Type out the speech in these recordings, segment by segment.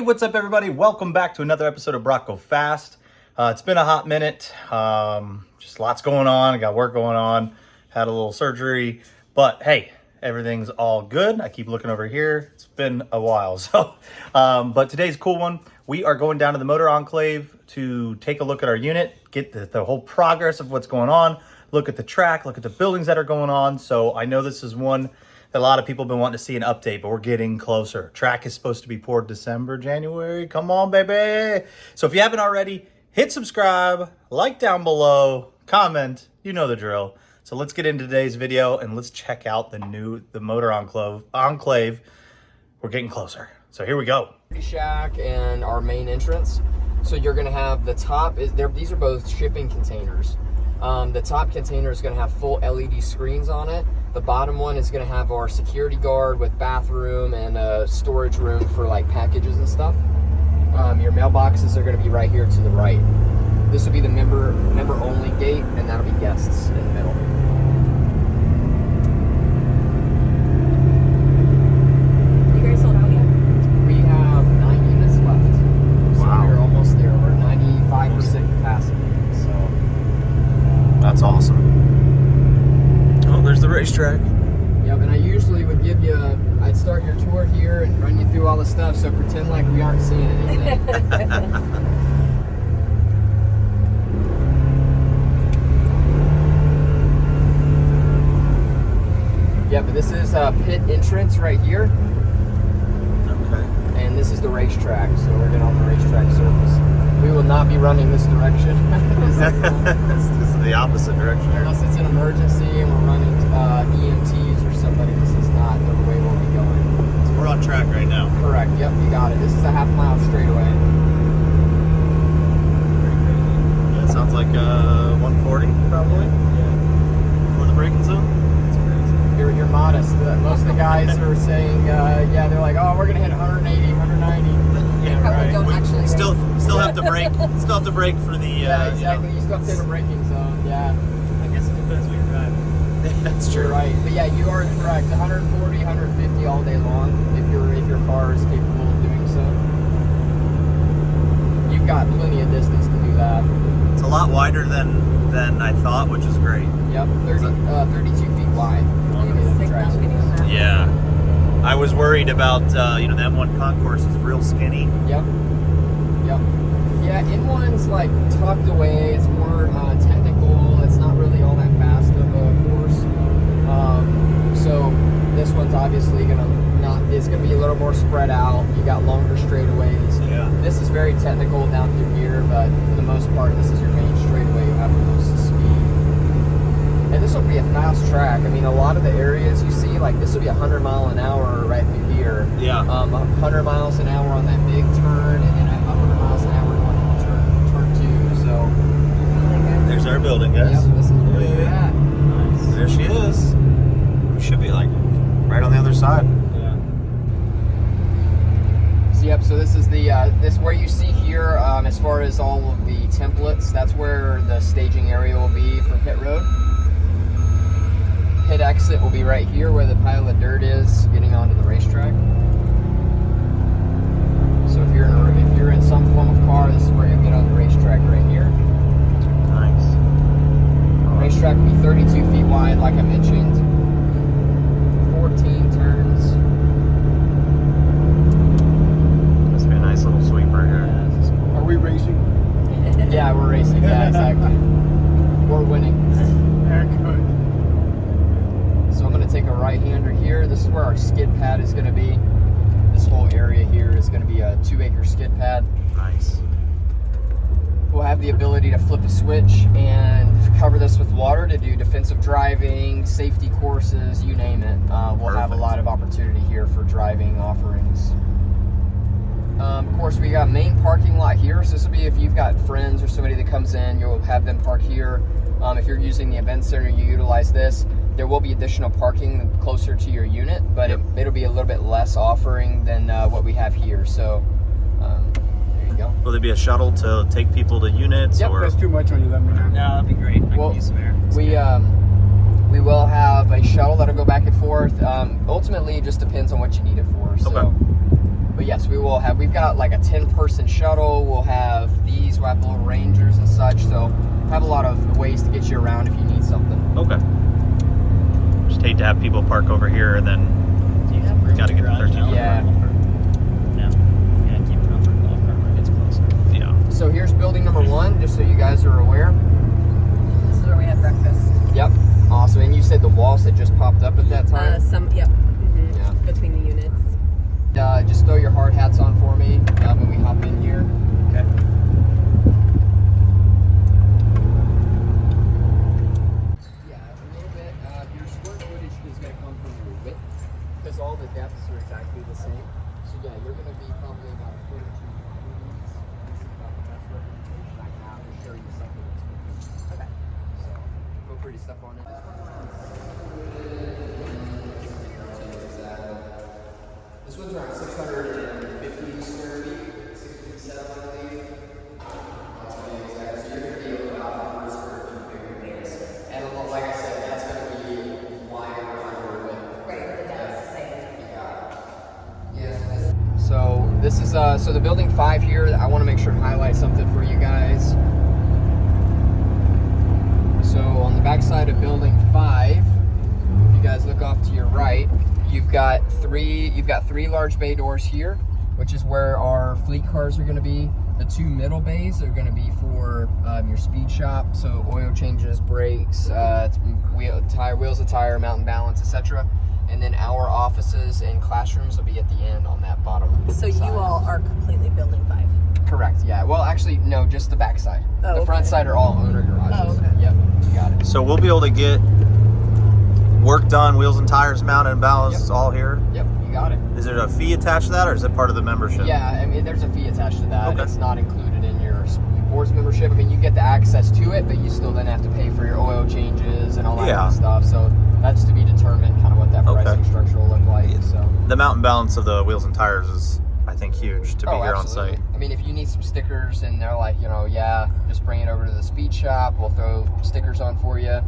what's up everybody? Welcome back to another episode of Brock Go Fast. It's been a hot minute. Just lots going on. I got work going on. Had a little surgery. But hey, everything's all good. I keep looking over here. It's been a while. But today's a cool one. We are going down to the Motor Enclave to take a look at our unit, get the whole progress of what's going on, look at the track, look at the buildings that are going on. So I know this is one that a lot of people have been wanting to see an update, but we're getting closer. Track is supposed to be poured December, January. Come on, baby. So if you haven't already, hit subscribe, like down below, comment, you know the drill. So let's get into today's video and let's check out the Motor Enclave. We're getting closer. So here we go. Shack and our main entrance. So you're gonna have the top is there. These are both shipping containers. The top container is gonna have full LED screens on it. The bottom one is gonna have our security guard with bathroom and a storage room for like packages and stuff. Your mailboxes are gonna be right here to the right. This will be the member only gate, and that'll be guests in the middle. You guys sold out yet? We have 9 units left. So Wow. we're almost there. We're 95% capacity. So That's awesome. Oh, there's the racetrack. yep, and I usually would give you I'd start your tour here and run you through all the stuff, so pretend like we aren't seeing anything. Yeah, but this is a pit entrance right here, Okay. and this is the racetrack, so we're getting on the racetrack surface. We will not be running this direction. This is the opposite direction. Unless it's an emergency and we're running EMTs or somebody, this is not the way we'll be going. So we're on track right now. Correct, yep, you got it. This is a half-mile straightaway. Yeah, it sounds like 140 probably. Yeah. For the braking zone. That's crazy. You're modest. Most of the guys are saying, yeah, they're like, oh, we're gonna hit 180, 190. Yeah, Probably don't actually Still have to brake. Still have to brake for the. Yeah, exactly. You still have to hit a braking zone. Yeah, I guess it depends what you're driving. That's you're true. right. But yeah, you are correct. 140, 150 all day long if your car is capable of doing so. You've got plenty of distance to do that. It's a lot wider than I thought, which is great. Yep, 32 feet wide. It was sick not getting on that. Yeah. I was worried about the M1 concourse is real skinny. Yep. Yep. Yeah, M1's like tucked away. It's more technical. It's not really all that fast of a course. So this one's obviously it's gonna be a little more spread out. You got longer straightaways. Yeah. This is very technical down through here, but for the most part, this is your main straightaway. You have the most speed. And this will be a fast track. I mean, a lot of the areas you see, like this will be 100 mile an hour right through here. Yeah. 100 miles an hour on that big turn, and then 100 miles an hour going into turn 2. So, There's our building, guys. yep, this is where you're at. Nice. There she is. We should be like right on the other side. Yeah. So, yep. So this is the this where you see here, as far as all of the templates. That's where the staging area will be for pit road. Pit exit will be right here where the pile of dirt is getting onto the racetrack. So if you're in some form of car, this is where you get on the racetrack right here. Nice. Racetrack will be 32 feet wide, like I mentioned. 14 turns. Must be a nice little sweeper here. Are we racing? Yeah, we're racing. Yeah, exactly. We're winning. Very good. So I'm going to take a right-hander here. This is where our skid pad is going to be. This whole area here is going to be a 2-acre skid pad. Nice. We'll have the ability to flip a switch and cover this with water to do defensive driving, safety courses, you name it. We'll have a lot of opportunity here for driving offerings. Of course, we got main parking lot here. So this will be if you've got friends or somebody that comes in, you'll have them park here. If you're using the event center, you utilize this. There will be additional parking closer to your unit, but it'll be a little bit less offering than what we have here. So there you go. Will there be a shuttle to take people to units? Yep, or That's too much on you, let me know. No, that'd be great. I Well, can use some air. we will have a shuttle that'll go back and forth. Ultimately, it just depends on what you need it for. So Okay. But yes, we've got like a 10-person shuttle. We'll have we'll have the little Rangers and such. So have a lot of ways to get you around if you need something. Okay. Just hate to have people park over here and then Do you have room? got to get the 13. Yeah. No. Yeah, keep it up for golf cart when it gets closer. Yeah. So here's building number 1, just so you guys are aware. This is where we had breakfast. Yep. Awesome. And you said the walls had just popped up at that time? Yep. Mm-hmm. Yeah. Between the units. Just throw your hard hats on for me when we hop in here. Okay. Yeah, a little bit. Your square footage is going to come from your width because all the depths are exactly the same. So yeah, you're going to be probably about a foot or two behind these. This is about the best representation I have to show you something that's moving. Okay. So feel free to step on it. This one's around 650 square feet, 67, I believe. That's going to be exact. So you're going to be about 100 square feet bigger than this. And like I said, that's going to be wider on your width. Right, but that's the same. Yes. So this is so the building 5 here. I want to make sure to highlight something for you guys. So on the back side of building 5, if you guys look off to your right, you've got three large bay doors here, which is where our fleet cars are going to be. The 2 middle bays are going to be for your speed shop, so oil changes, brakes, wheels of tire, mountain balance, etc. And then our offices and classrooms will be at the end on that bottom. So you side. all are completely building 5. Correct. Yeah. Well, actually, no, just the back side. Oh, the front okay. side are all owner garages. Oh, okay. Yep. You got it. So we'll be able to get work done, wheels and tires mounted and balanced, Yep. all here. Yep. You got it. Is there a fee attached to that, or is it part of the membership? Yeah, I mean, there's a fee attached to that. Okay. It's not included in your sports membership. I mean, you get the access to it, but you still then have to pay for your oil changes and all that kind of stuff. So that's to be determined, kind of what that pricing structure will look like. So The mountain balance of the wheels and tires is, I think, huge to be here absolutely. on site. I mean, if you need some stickers and they're like, just bring it over to the speed shop. We'll throw stickers on for you.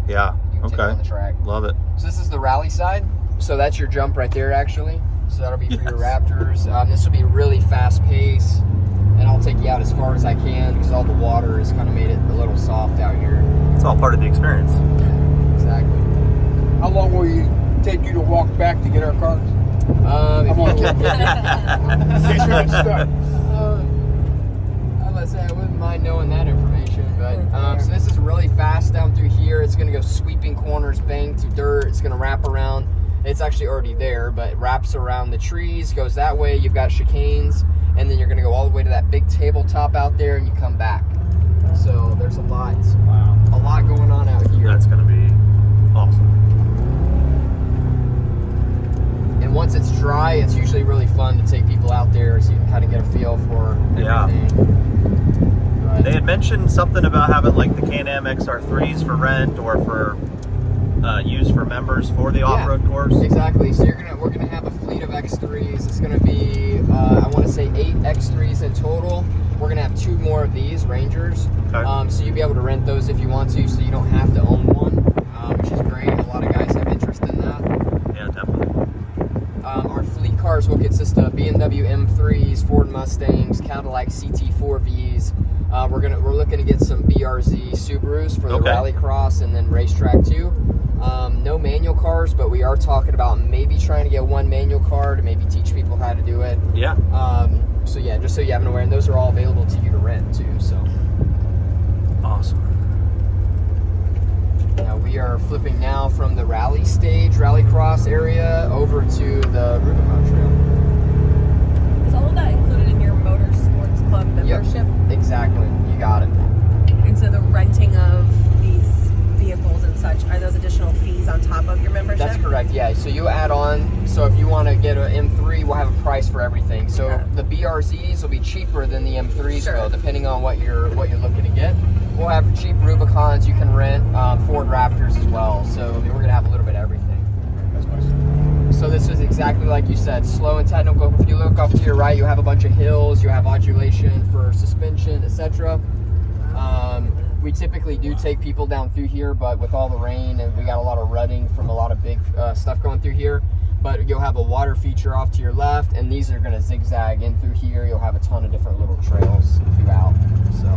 Yeah. You can take it on the track. Love it. So this is the rally side. So that's your jump right there, actually. So that'll be for your Raptors. This will be really fast pace, and I'll take you out as far as I can because all the water has kind of made it a little soft out here. It's all part of the experience. Exactly. How long will you take you to walk back to get our cars? If on. you In case we get stuck. let's say I wouldn't mind knowing that information, but so this is really fast down through here. It's going to go sweeping corners, bang to dirt. It's going to wrap around. It's actually already there, but it wraps around the trees, goes that way. You've got chicanes, and then you're going to go all the way to that big tabletop out there, and you come back. So there's a lot going on out here. That's going to be awesome. And once it's dry, it's usually really fun to take people out there so you can kind of get a feel for everything. But They had mentioned something about having like the Can-Am XR3s for rent or for use for members for the off-road course. Exactly. So we're gonna have a fleet of X3s. It's gonna be I want to say 8 X3s in total. We're gonna have 2 more of these Rangers. Okay. So you'll be able to rent those if you want to, so you don't have to own one, which is great. A lot of guys have interest in that. Yeah, definitely. Our fleet cars will consist of BMW M3s, Ford Mustangs, Cadillac CT4Vs. We're looking to get some BRZ Subarus for the Rallycross and then racetrack too. No manual cars, but we are talking about maybe trying to get 1 manual car to maybe teach people how to do it. Yeah. So yeah, just so you have an aware, and those are all available to you to rent too. So Awesome. now we are flipping now from the rally stage, rallycross area over to the Rubicon Trail. Is all of that included in your Motor Sports Club membership? Yep, exactly. You got it. And so the renting of these vehicles and such, are those additional fees on top of your membership? That's correct, yeah. So you add on, so if you want to get an M3, we'll have a price for everything. So the BRZs will be cheaper than the M3s will, depending on what you're looking to get. We'll have cheap Rubicons you can rent, Ford Raptors as well. So we're going to have a little bit of everything. So this is exactly like you said, slow and technical. If you look off to your right, you have a bunch of hills, you have modulation for suspension, etc. We typically do take people down through here, but with all the rain and we got a lot of rutting from a lot of big stuff going through here, but you'll have a water feature off to your left, and these are going to zigzag in through here. You'll have a ton of different little trails throughout. So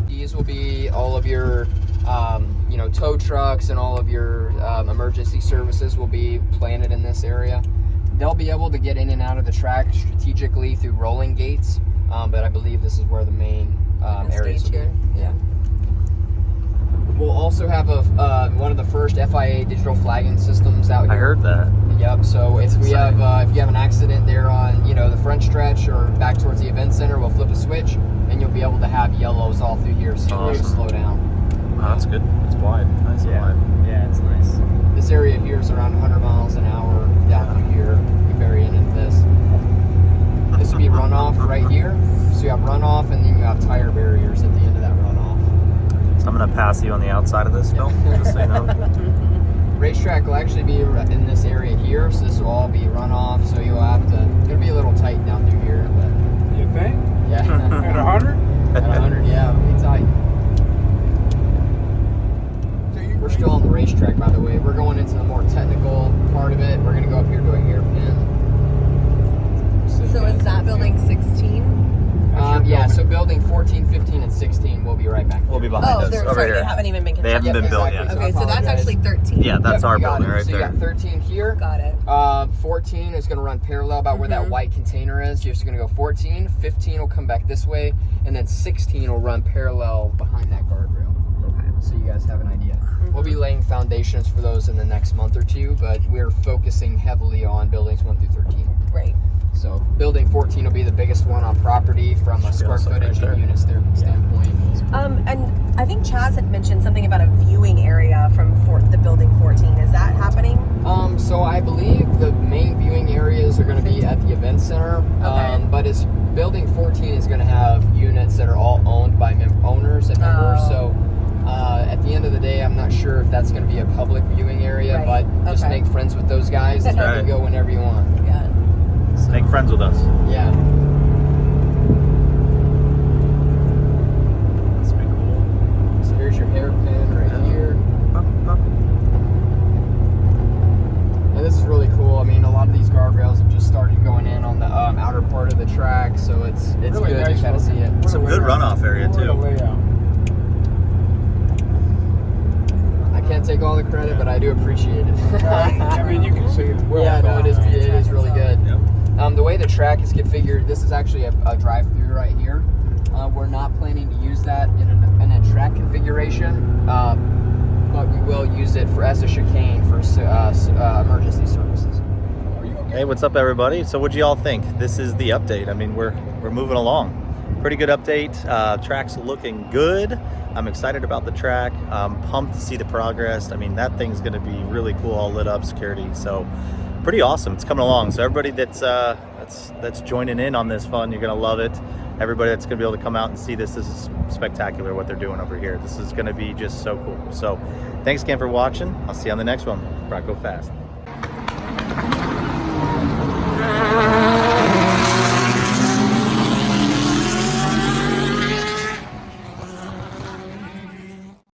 these will be all of your you know, tow trucks and all of your emergency services will be planted in this area. They'll be able to get in and out of the track strategically through rolling gates, but I believe this is where the main areas will be. here. Yeah. We'll also have a one of the first FIA digital flagging systems out here. I heard that. Yep. So if we have if you have an accident there on, you know, the front stretch or back towards the event center, we'll flip a switch and you'll be able to have yellows all through here, so you can slow down. Oh, that's good. It's wide. Nice and wide. Yeah, it's nice. This area here is around 100 miles an hour down through here. You bury it into this. This would be runoff right here. So you have runoff, and then you have tire barriers at the end of that runoff. So I'm gonna pass you on the outside of this, Phil, just so you know. Racetrack will actually be in this area here, so this will all be runoff. So you'll have to. It'll be a little tight down through here, but You think? yeah. At 100? At 100, yeah, it'll be tight. We're still on the racetrack, by the way. We're going into the more technical part of it. We're going to go up here to a hairpin. So is that building 16? Yeah, so building 14, 15, and 16 will be right back there. We'll be behind Oh, us. they're Over sorry, here. they haven't even been They haven't constructed. been built exactly. yet. Okay, so that's apologize. actually 13. Yeah, that's our you got building it. right so there. you got 13 here. Got it. 14 is going to run parallel about where that white container is. You're just going to go 14. 15 will come back this way. And then 16 will run parallel behind that guardrail. Okay. So you guys have an idea. We'll be laying foundations for those in the next month or two, but we're focusing heavily on buildings 1 through 13. Right. So building 14 will be the biggest one on property from a square footage and units standpoint. And I think Chaz had mentioned something about a viewing area from the building 14. Is that happening? So I believe the main viewing areas are going to be at the event center, Okay. but it's building 14 is going to have units that are all owned by owners and members. Oh. So at the end of the day, I'm not sure if that's going to be a public viewing area, Right. but just Okay. make friends with those guys and you Right. can go whenever you want. Yeah. Make friends with us. Yeah. That's pretty cool. So here's your hairpin right here. And this is really cool. I mean, a lot of these guardrails have just started going in on the outer part of the track, so it's Really good nice to kind of see it. Some good runoff area What a too. layout. I can't take all the credit, but I do appreciate it. I mean, you can see it well. Yeah, no, it is really good. Yep. The way the track is configured, this is actually a drive-through right here. We're not planning to use that in a track configuration, but we will use it as a chicane for emergency services. Hey, what's up, everybody? So, what do y'all think? This is the update. I mean, we're moving along. Pretty good update. Track's looking good. I'm excited about the track. I'm pumped to see the progress. I mean, that thing's going to be really cool, all lit up, security. So, pretty awesome. It's coming along. So, everybody that's joining in on this fun, you're going to love it. Everybody that's going to be able to come out and see this is spectacular what they're doing over here. This is going to be just so cool. So, thanks again for watching. I'll see you on the next one. Bronco Fast.